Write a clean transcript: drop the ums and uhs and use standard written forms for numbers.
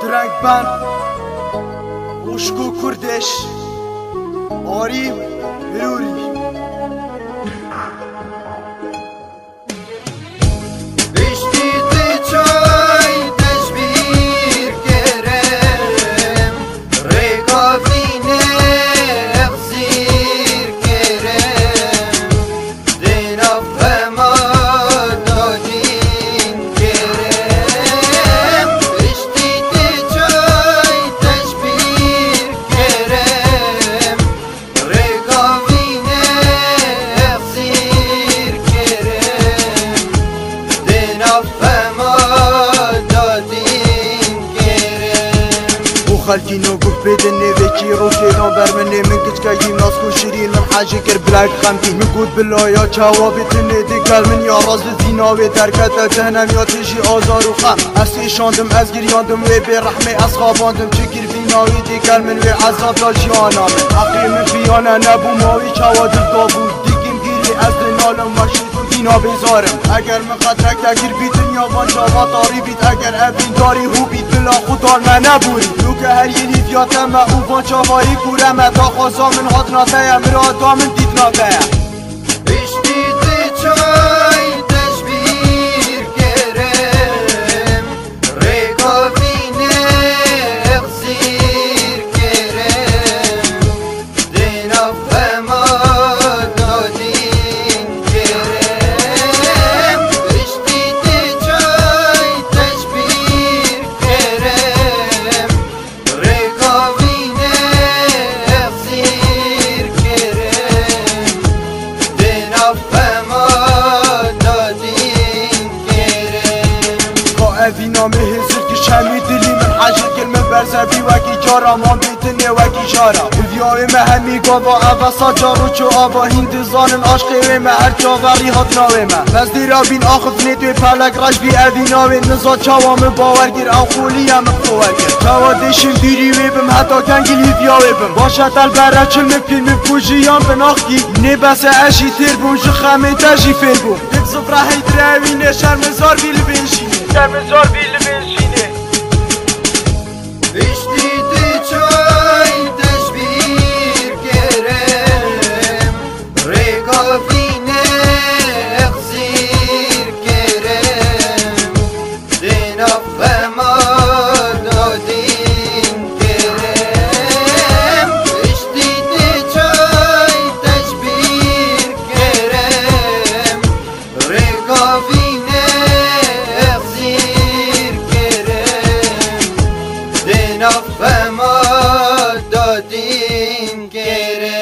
فرانک بان وشکو کردش آری هروری خالتي نوقف بدني ذكي روكي دون برمني من كتكاي ناس كوشرين من حاجة كربلاك خمتي نقول بالله يا شوابتني ديكال من يا راز زيناوي تركت تهنم يا تجي آزار وخم أسي شاندم أزگير ياندم وي برحمي أصخاباندم تكير بيناوي ديكال من وي عذاب داجيانا من حقي من فيانا نبو ماوي شوادر دابود ديكيم گيري أزل نالم وشيد دینا بزارم اگر من خطرک تگیر بی دنیا وانجا و داری بید اگر ابین داری هو بید بلا خودار من نبوری نو که هر یه نیفیاتم و او وانجا وایی کورم دا خوزا من حد ناتیم را دامن دید ناتیم نامه هزر که شمی دلی من حاجه کلمه برزبی وکی جارا من بیتنه وکی جارا ویاوی مه همی گاوا اوسا جارو چو آوا هند زانن عاشقی مه هر جاوری هات ناوی مه نزدیرا بین آخف نیتوی پلک رش بی اوی ناوی نزا چاوام باورگیر او خولی هم قوارگیر چاوا دیشم دیری وی بم حتی کنگل هیویاوی بم باشد البره چلم فیلم بوجیان بناختی نه بس اشی تیر بونج خمه تجی فیل بون یک صفره هیدروینه شرمزار بیل بینشینه شرمزار بیل بینشینه بشتیدی چای تشبیر کرم رگافینه اخزیر کرم دین افما دادین کرم بشتیدی چای تشبیر کرم رگافینه فما دادین کرم